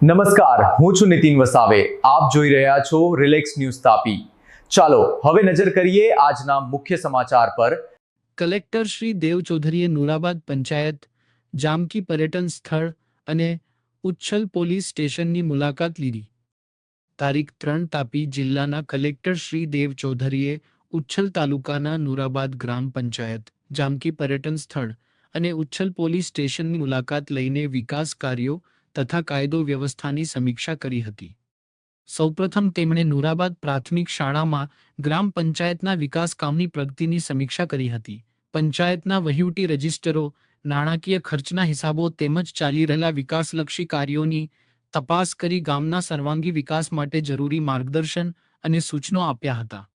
નમસ્કાર, હું છું નીતિન વસાવે. આપ જોઈ રહ્યા છો રિલેક્સ ન્યૂઝ તાપી. ચાલો હવે નજર કરીએ આજના મુખ્ય સમાચાર પર. કલેક્ટર શ્રી દેવ ચૌધરીએ નુરાબાદ પંચાયત, જામકી પર્યટન સ્થળ અને ઉચ્છલ પોલીસ સ્ટેશનની મુલાકાત લીધી. તારીખ 3 તાપી જિલ્લાના કલેક્ટર શ્રી દેવ ચૌધરીએ ઉચ્છલ તાલુકાના નુરાબાદ ગ્રામ પંચાયત, જામકી પર્યટન સ્થળ અને ઉચ્છલ પોલીસ સ્ટેશનની મુલાકાત લઈને વિકાસ કાર્યો તથા કાયદો વ્યવસ્થાની સમીક્ષા કરી હતી. સૌપ્રથમ તેમણે નુરાબાદ પ્રાથમિક શાળામાં ગ્રામ પંચાયતના વિકાસ કામની પ્રગતિની સમીક્ષા કરી હતી. પંચાયતના વહીવટી રજિસ્ટરો, નાણાકીય ખર્ચના હિસાબો તેમજ ચાલી રહેલા વિકાસલક્ષી કાર્યોની તપાસ કરી ગામના સર્વાંગી વિકાસ માટે જરૂરી માર્ગદર્શન અને સૂચનો આપ્યા હતા.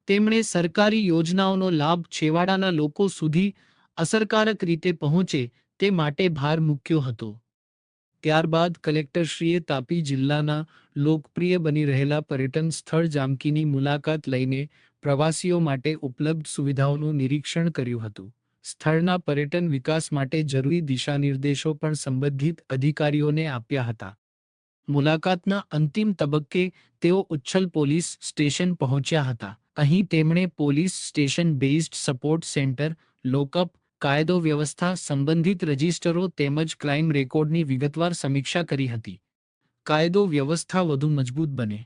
તેમણે સરકારી યોજનાઓનો લાભ છેવાડાના લોકો સુધી અસરકારક રીતે પહોંચે તે માટે ભાર મૂક્યો હતો. ત્યારબાદ કલેક્ટરશ્રીએ તાપી જિલ્લાના લોકપ્રિય બની રહેલા પર્યટન સ્થળ જામકીની મુલાકાત લઈને પ્રવાસીઓ માટે ઉપલબ્ધ સુવિધાઓનું નિરીક્ષણ કર્યું હતું. સ્થળના પર્યટન વિકાસ માટે જરૂરી દિશાનિર્દેશો પણ સંબંધિત અધિકારીઓને આપ્યા હતા. મુલાકાતના અંતિમ તબક્કે તેઓ ઉચ્છલ પોલીસ સ્ટેશન પહોંચ્યા હતા. અહીં તેમણે police station based support centre, lockup, કાયદો વ્યવસ્થા, સંબંધિત રજિસ્ટરો તેમજ ક્રાઇમ રેકોર્ડની વિગતવાર સમીક્ષા કરી હતી. કાયદો વ્યવસ્થા વધુ મજબૂત બને,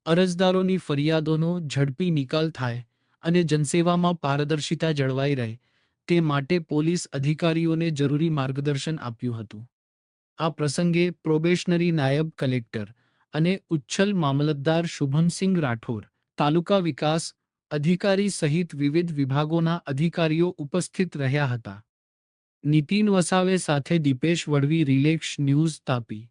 અરજદારોની ફરિયાદોનો ઝડપી નિકાલ થાય અને જનસેવામાં પારદર્શિતા જળવાઈ રહે તે માટે પોલીસ અધિકારીઓને જરૂરી માર્ગદર્શન આપ્યું હતું. આ પ્રસંગે પ્રોબેશનરી નાયબ કલેક્ટર અને ઉચ્છલ મામલતદાર શુભમસિંહ રાઠોર, તાલુકા વિકાસ અધિકારી સહિત વિવિધ વિભાગોના અધિકારીઓ ઉપસ્થિત રહ્યા હતા. નીતિન વસાવે સાથે દીપેશ વડવી, રિલેક્સ ન્યૂઝ તાપી.